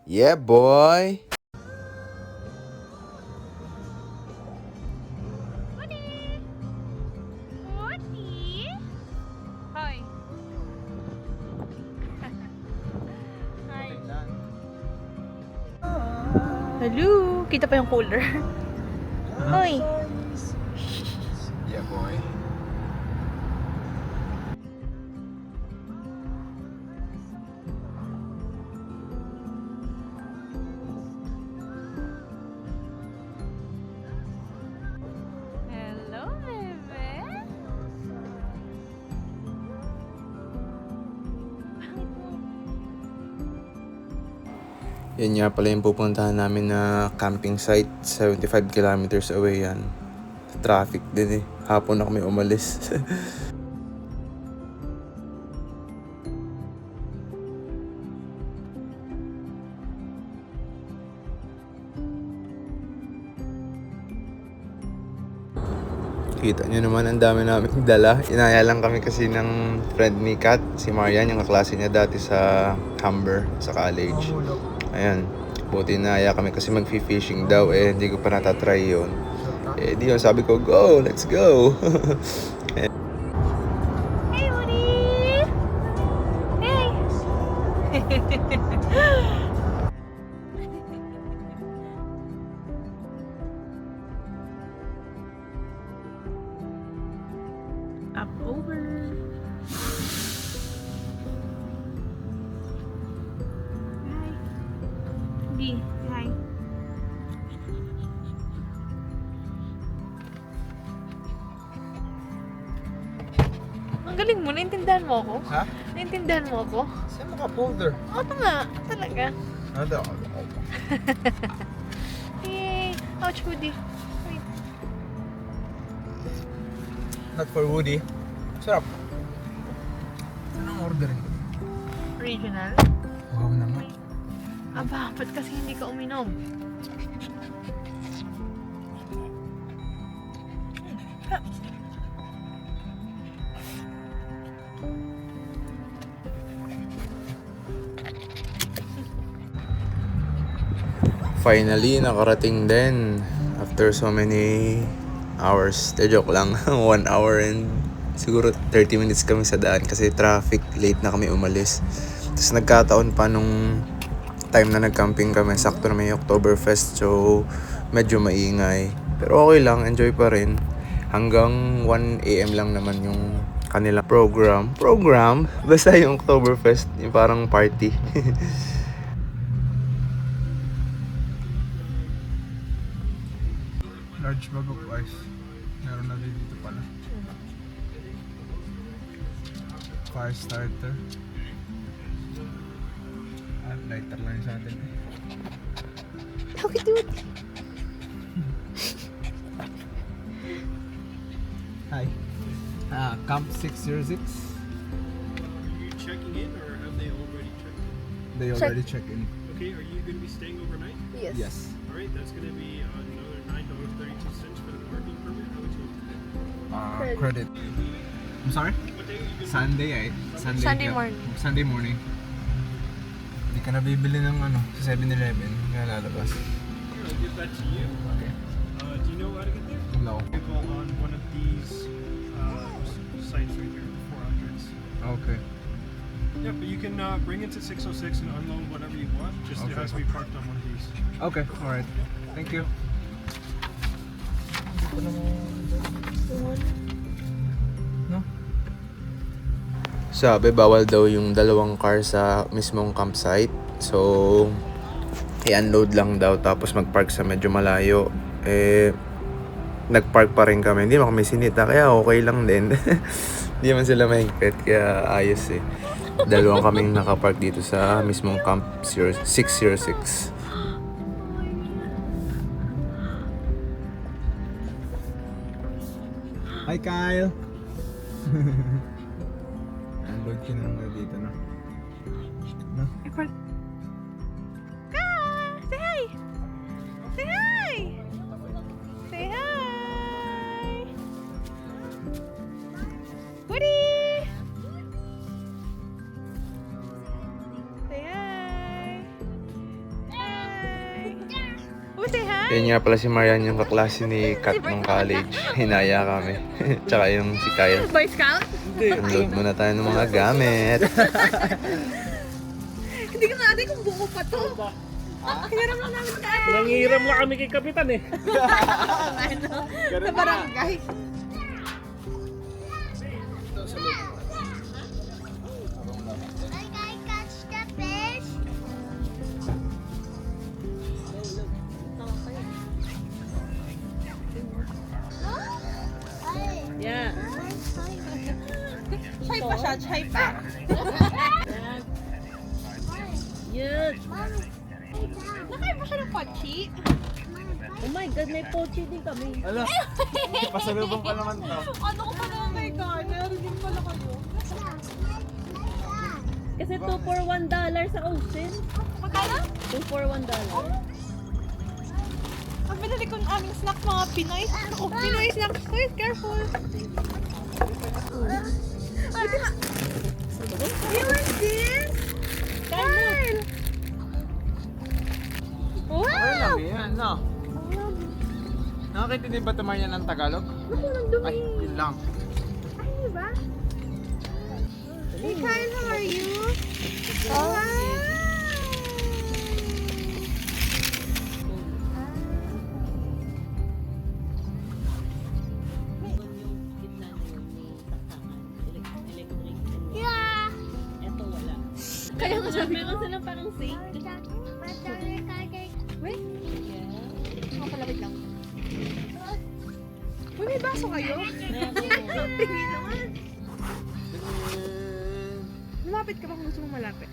Yeah, boy. Woody! Woody! Hoy! Hi! Hello! Kita pa yung cooler. Hoy! Yeah, boy. Hello, bebe! Yan nga pala yung pupuntahan namin na camping site. 75 kilometers away yan. Traffic din eh. Hapon na kami umalis. Kita nyo naman, ang dami namin dala. Inaya lang kami kasi ng friend ni Kat, si Marian, yung kaklase niya dati sa Humber, sa college. Ayan, buti inaya kami kasi mag-fishing daw eh, hindi ko pa natatry yun. Eh di yun, sabi ko, go, let's go. Hey, Woody! Hey! Up over. Hi. Di, hi. Ang galing mo, naintindihan mo ako? Ha? Naintindihan mo ako? Saan mga folder? Oo nga, talaga. Ano? Yay! Ouch, Woody. Wait. Not for Woody. Sarap. Anong ordering? Regional? Wow naman. Aba, ba't kasi hindi ka uminom? Finally, nakarating din. After so many hours. De joke lang. 1 hour and siguro 30 minutes kami sa daan kasi traffic. Late na kami umalis. Tapos nagkataon pa nung time na nag-camping kami. Sakto na may Oktoberfest. So, medyo maingay. Pero okay lang. Enjoy pa rin. Hanggang 1 AM lang naman yung kanilang program. Basta yung Oktoberfest. Yung parang party. Large bag of ice. Meron na din dito pala. Fire starter. Lighter lang sa atin eh. How could you? Hi. Camp 606. Are you checking in or have they already checked in? They already checked in. Okay, are you going to be staying overnight? Yes. Alright, that's going to be another $9.32 for the parking permit. How much is it? Credit. I'm sorry? What day are you going Sunday ay. Sunday morning. Sunday morning. Hindi ka na bibili ng sa 7-Eleven. Kaya lalabas. I'll give that to you. Okay. Do you know how to get there? No. You go on one of these sites right here, the 400s. Okay. Yeah, but you can bring it to 606 and unload whatever you want. Just it Okay. has to be parked on one of these. Okay. Alright. Thank you. No? Sabi, bawal daw yung dalawang car sa mismong campsite. So, i-unload lang daw tapos mag-park sa medyo malayo. Eh, nag-park pa rin kami. Hindi naman kami sinita, kaya okay lang din. Hindi naman sila mahigpit, kaya ayos eh. Dalawang kaming nakapark dito sa mismong Camp 606. Hi, Kyle! Unload ka na dito, no? No? Say hi! Say hi! Say hi! Woody! Say hi! Yun nga pala si Marian, yung kaklase ni Kat nung college. Hinaya kami. Tsaka yung si Kyle. Boy Scout? Unload muna tayo ng mga gamit. Hindi ko natin kung buo pa to. Hiram lang namin sa atin. Nangihiram lang kami kay Kapitan eh. Sa barangay. Like I catch the fish. Yeah. Chay pa siya, chay pa. Yes. Nakain mo siya ng pochi? Oh my God, may pochi din kami. Ala, pasalubong pa naman to. Ano ko pa naman may ganar? Hindi pala kayo. Kasi 2 for $1 sa Ocean. Magkano? 2 for $1. Ang binili ko ng aming snack mga Pinoy. Ako, Pinoy snacks. Hey, careful. Pwede na. You want this? Kyle! Ano Wow! lang yan, no? Nakakintindi ba tumar yan ng Tagalog? Naku, nang dumi. Ay, yun lang. Ay, diba? Hey, Kyle, how are you? Oh, wow! Yeah. Ito wala. Kaya nga sabi ko. Meron silang parang sink. Wait. Mga palapit lang. Uy, may baso kayo? Tingin naman. Lumapit ka ba kung gusto mo malapit?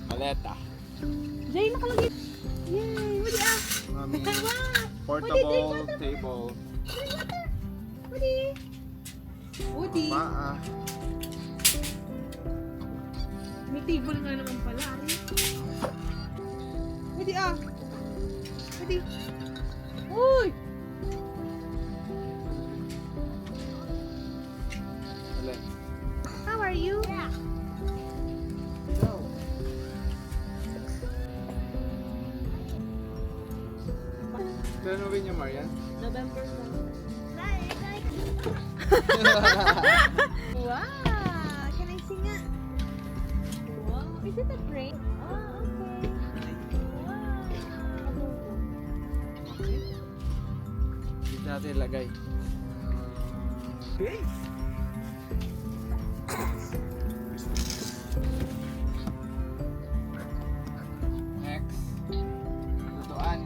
Maleta. Jay, nakalagay. Yay! Wadi ah! Mami, Wow! portable table. Wadi! Wadi! Maa. May table nga naman pala. Wadi ah! Wadi! Uy! Alin? How are you? Kailan mo ba niya, Marian? November 1. Wow! Can I sing it? Wow! Is it a brain? Oh, okay. Dito natin ilagay. Okay. Next. Lutuan.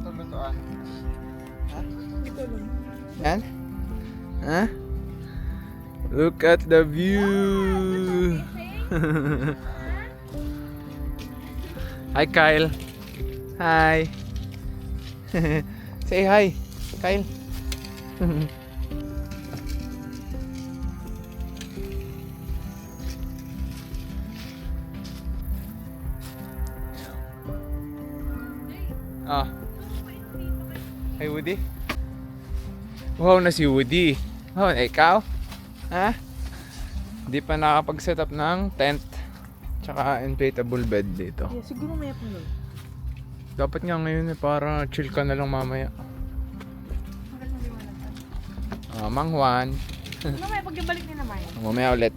Ito lutuan. Ha? Ito lang. Yan? Huh? Look at the view! Hi, Kyle. Hi. Say hi, Kyle. Ah. Hi, Woody. Wow na si Woody. Wow, ikaw? Ha? Hindi pa nakapag-set up ng tent. Tsaka inflatable bed dito. Yeah, siguro may pa nun. Dapat nga ngayon para chill ka na lang mamaya. Mang Juan. Mamaya, pagbalik ni naman. Mamaya ulit.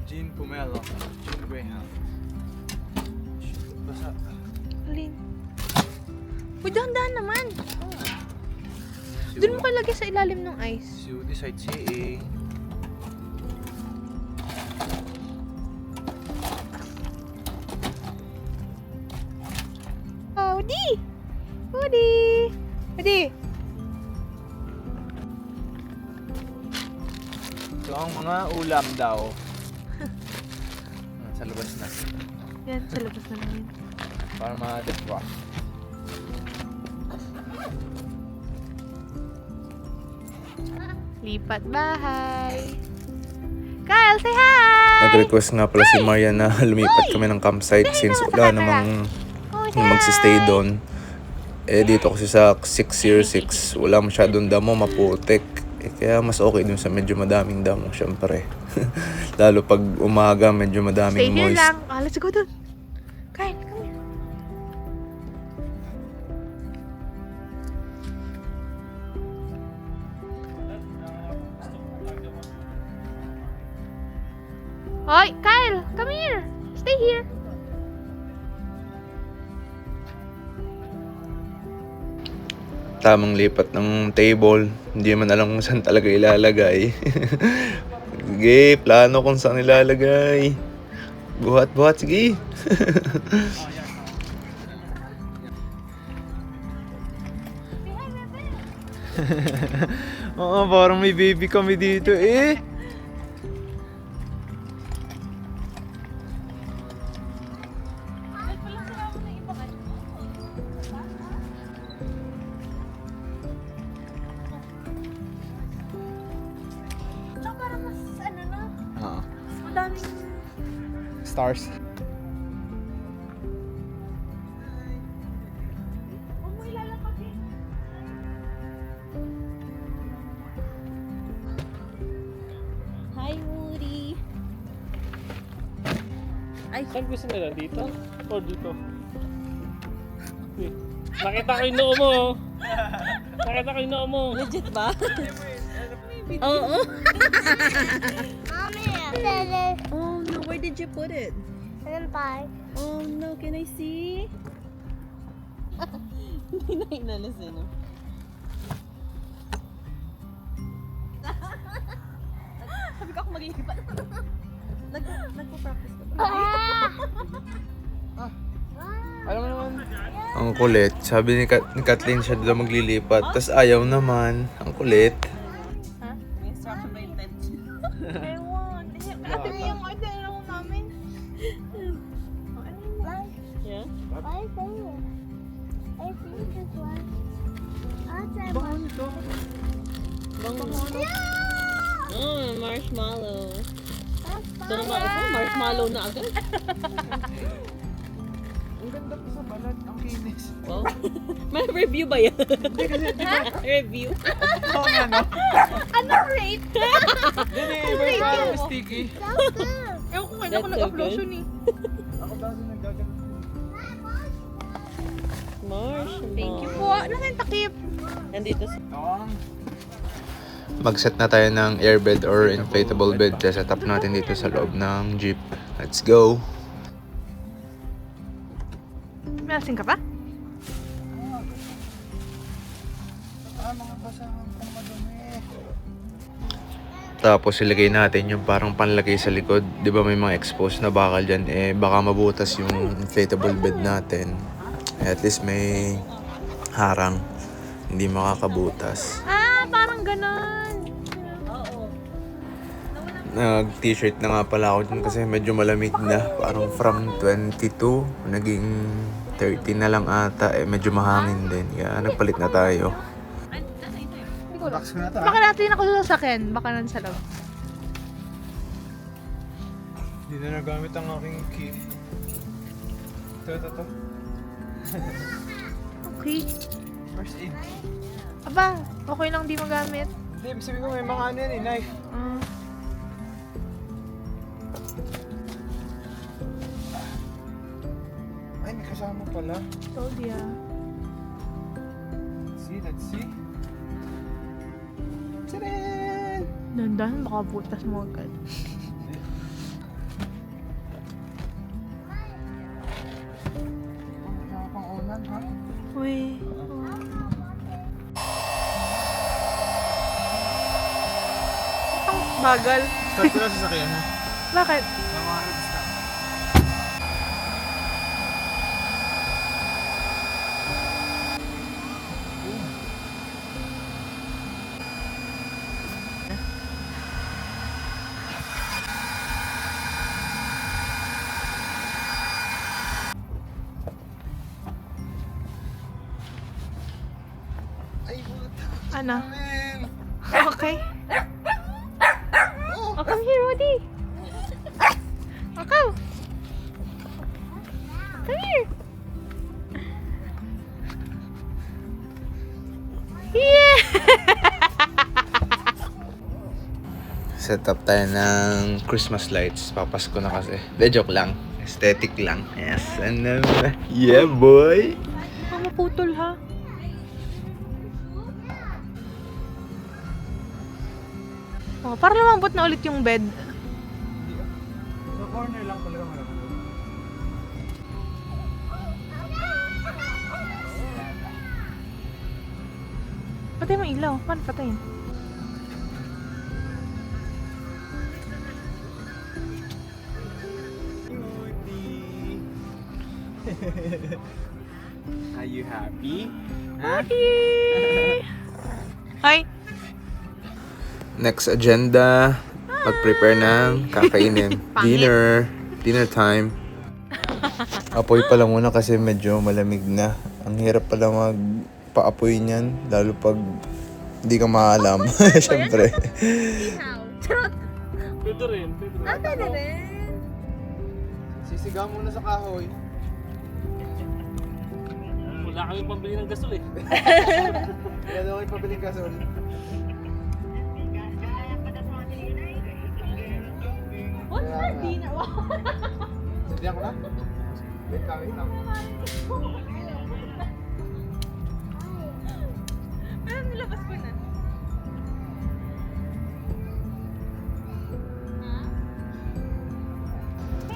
Jean Pomelo. Jean Graham. Basta. Alin? Uy, dahan-dahan naman. Doon mo kalagay sa ilalim ng ice. Si Woody sightseeing. Oh, Woody! Woody! Woody! So ang mga ulam daw. Sa labas na. Yan, sa labas na namin. Para ma-defrost. Lipat bahay. Kyle, say hi! Nag-request nga pala si Marian na lumipat kami ng campsite since wala namang magsistay doon. Eh dito kasi sa 606, wala masyadong damo, maputik. Eh, kaya mas okay dun sa medyo madaming damo, syempre. Lalo pag umaga, medyo Stay madaming here moist. lang. Ah, let's go doon. Kyle, come here. Hoy, Kyle, come here. Stay here. Tamang lipat ng table. Hindi man alam kung saan talaga ilalagay. Sige, plano kung saan ilalagay. Buhat, sige. Oo, parang may baby kami dito eh. Tsaka parang mas, ano na, Oo. madaming... Stars. Huwag mo ilalakad eh. Hi, Woody. Ay, Saan gusto nila? Dito? O dito? Nakita ko yung noo mo. Nakita ko yung noo mo. legit ba? Oo. Mommy, said Oh no, where did you put it? and bye. Oh no, can I see? Hindi na inalis eh, no? Sabi ko ako maglilipat. Nagpo-practice ko. Alam mo naman. Ang kulit. Sabi ni Kathleen siya daw maglilipat. Tapos ayaw naman. Ang kulit. May instruction ba yung tent? Ewan. Ate mo yung order lang namin. Yeah? Why is there? I think this one. Outside one. Bango. Yeah! Oh, marshmallow. That's Ito naman ako, marshmallow na agad. Ang ganda po sa balat. Ang kinis. Wow. May review ba yan? Review? Oo nga, no? Anong rate? Yan eh, iba yung parang sticky. So good. Ewan ko nga, That's ako so nag-uplosion eh. Ako daw sa naggaganap. Marshmallow. Thank you po. Nasaan takip? Nandito sa... Oo. Mag-set na tayo ng airbed or inflatable bed. Set up natin dito sa loob ng jeep. Let's go! May asin ka pa? Mga basahan pang madumi. Tapos ilagay natin yung parang panlagay sa likod. Di ba may mga exposed na bakal dyan? Eh baka mabutas yung inflatable bed natin. Eh, at least may harang. Hindi makakabutas. Ah, parang ganon. Nag-t-shirt na nga pala ako dyan kasi medyo malamig na. Parang from 22, naging 30 na lang ata. Eh, medyo mahangin din. Kaya nagpalit na tayo. Box ko na to. Baka natin ako sa sasakyan. Baka nan sa loob. Hindi na nagamit ang aking key. Ito. Okay. First aid. Aba, okay lang di magamit. Hindi, ibig sabihin ko may mga ano yan eh, knife. Ay, may kasama pala. Told ya. Let's see. Tadaan! Dandan, baka butas mo agad. Ang pang-unan, ha? Uy. Ang bagal. Start ko lang sa sakyan, ha? Bakit? Mga stop. Ay, buta. Ano? Man! Okay. Oh, come here, Woody. Oh, come. Come here. Yeah! Set up tayo ng Christmas lights. Papasko na kasi. De, joke lang. Aesthetic lang. Yes. And yeah, boy. Ang maputol ha. Oh, para lumambot na ulit yung bed. Sa corner lang talaga malapit. Patay mo ilaw. Paano patayin? Are you happy? Hi! Next agenda, mag-prepare ng kakainin. Dinner time. Apoy pa lang muna kasi medyo malamig na. Ang hirap pala magpa-apoy niyan, lalo pag hindi ka maalam. Siyempre. Pwede rin. Pwede rin. Sisigaw muna sa kahoy. Wala kami pambili ng gasol eh. Wala daw kayo pabiling gasol. What's that dinner? Sabihan ko na? Wait lang. Ano nilabas ko na?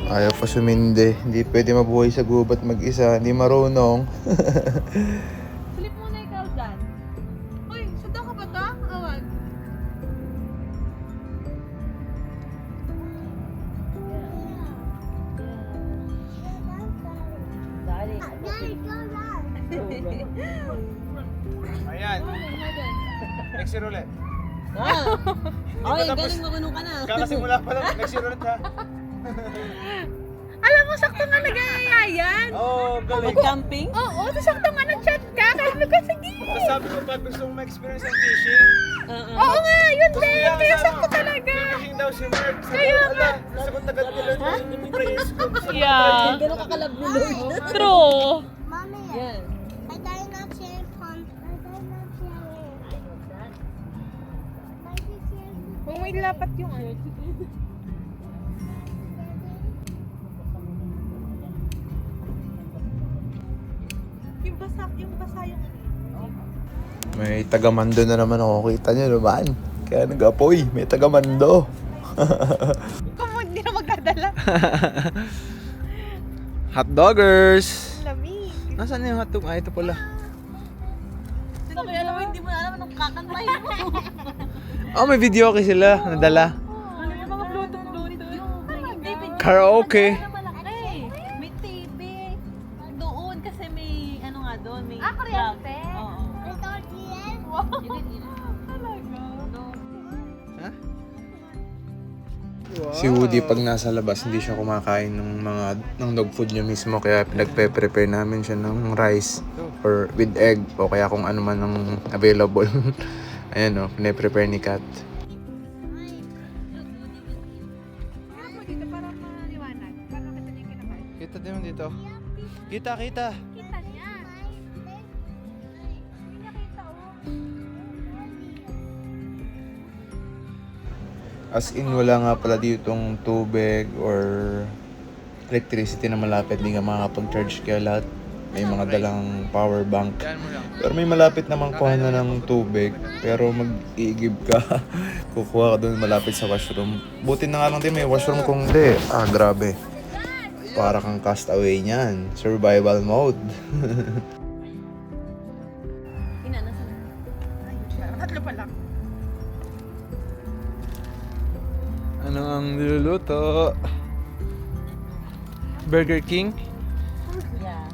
Ayaw pa sumindi. Hindi pwede mabuhay sa gubat mag-isa. Hindi marunong. Slip muna ikaw dyan. Uy, sundan ka ba to? Awag. Daddy. Daddy, go run. Ayan. Next year ulit. Ah. Okay, tapos- galing makunong ka na. Kakasimula pa lang. Next year ulit ha. Alam mo, sakto nga nag-aaya yan. Oh, galing. Mag-camping? Oo, sakto nga nag-chat ka. Kaya ko, sige. Sabi ko pag gusto mong ma-experience ang fishing. Oo nga, yun din. Kaya sakto talaga. Fishing daw si Mark. Sabi Kaya ko, nga. ala, gusto ko tagad nila. Praise ko. Gusto ko Yeah. Gano'n kakalab ni Lord. True. Mommy, Yan. I did not share pump. I did not share it. Why did you share it? Kung may lapat yung ano. Yung basa yung May tagamando na naman ako. Kita niyo naman. Kaya nag-apoy. May tagamando. Kung hindi na magdadala. Hotdoggers! Lamig. Nasaan yung hotdog? Ah, ito pala. Sino kaya alam mo, hindi mo alam anong kakantahin mo. Oh, may video okay sila. Nadala. Ano yung mga Bluetooth? Karaoke. Malaki. May TV. Doon kasi may, ano nga doon, may kuryente? plug. Oo. I thought yes. You did eat it. Si Woody pag nasa labas hindi siya kumakain ng dog food niya mismo kaya pinagpe-prepare namin siya ng rice or with egg o kaya kung ano man ang available. Ayan o, pine-prepare ni Kat. Harap mo dito para maliwanag. Para makita niya yung kinakain. Kita din dito. Kita. Kita niya. Hindi niya kita As in, wala nga pala ditong tubig or electricity na malapit. Hindi nga makakapag-charge kaya lahat may mga dalang power bank. Pero may malapit namang kuha na ng tubig. Pero mag-iigib ka. Kukuha ka doon malapit sa washroom. Buti na nga lang din may washroom kung hindi. Ah, grabe. Para kang castaway niyan. Survival mode. Ina, nasa na? Tatlo pa lang. Ano ang niluluto? Burger King? Yeah.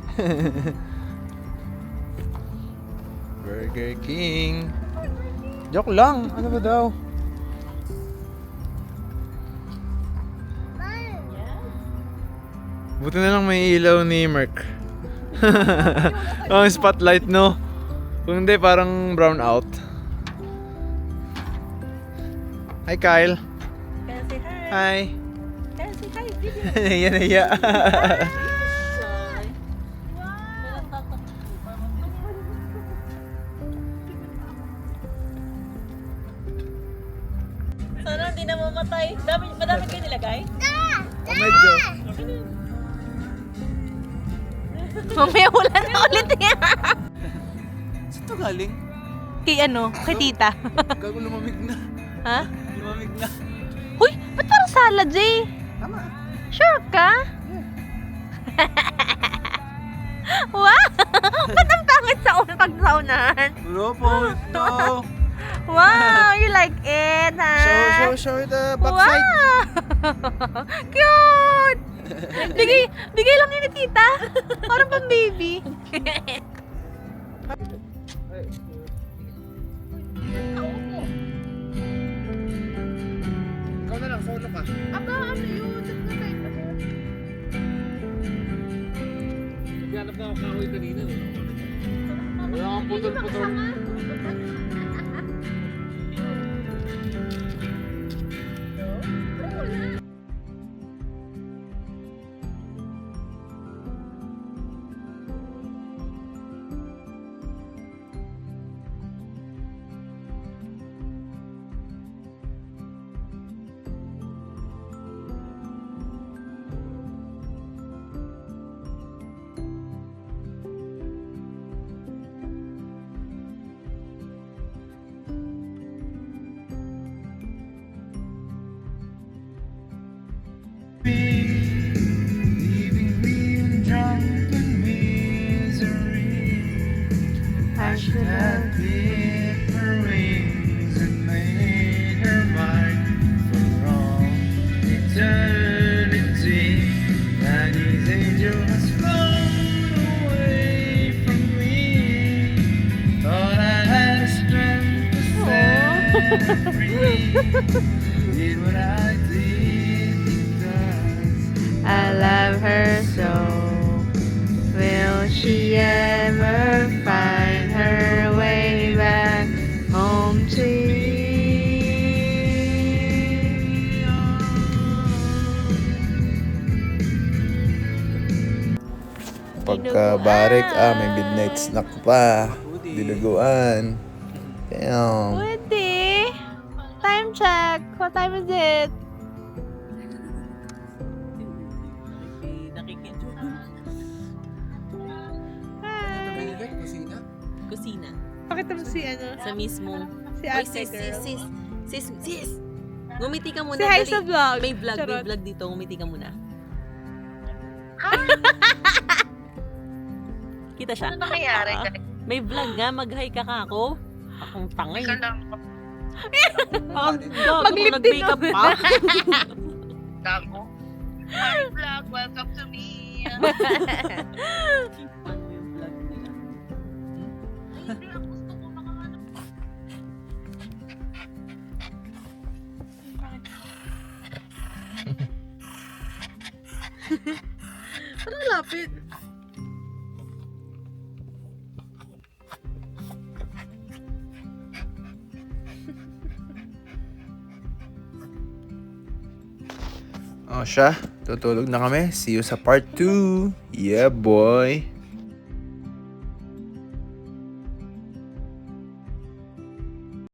Burger King. Joke lang. Ano ba daw? Buti na lang may ilaw ni Merc. Oh, spotlight, no? Kung hindi, parang brown out. Hi, Kyle. Kaya say hi. Hi. Kaya say hi. Video. Yan, iya. Shy. Walang tatak. Sana hindi na mamatay. Madami kayo nilagay? Medyo. Mamaya wala na ulit yan. Saan to galing? Kay ano? Kay tita. Gago lumamig na. Ha? Lumamig na. Huy! Ba't parang salad, Jay? Tama. Sure ka? Wow! Ba't ang pangit sa pag-saunahan? Bro, po ito. Wow! You like it, ha? Show the Wow! Cute! Bigay lang yun ni tita. Parang pang baby. Ikaw na lang, solo ka. Aba, ano yun? Saan na tayo pa siya? Naghanap na ako kahoy kanina. Wala kang putol-putol. Leaving me in drunken misery. I should have clipped her wings and made her mine for all eternity. Daddy's angel has flown away from me. Thought I had strength to set her free. Did what I did. I love her so. Will she ever find her way back home to me? Pagka-barik, may midnight snack pa. Diluguan. Damn. Woody! Time check. What time is it? Kusina. Pakita mo si ano? Sa mismo. Si Oy, ate girl. sis. Ngumiti ka muna. Si hi dali. sa vlog. May Charot. vlog dito. Ngumiti ka muna. Kita siya. Ano nangyayari? May vlog nga. Mag-hi ka ka ako. Akong tangay. Mag-lip din, Nag-makeup no? pa. Gago. Hi vlog, welcome to me. Ano lapit? Oh, siya. Tutulog na kami. See you sa part 2. Yeah, boy.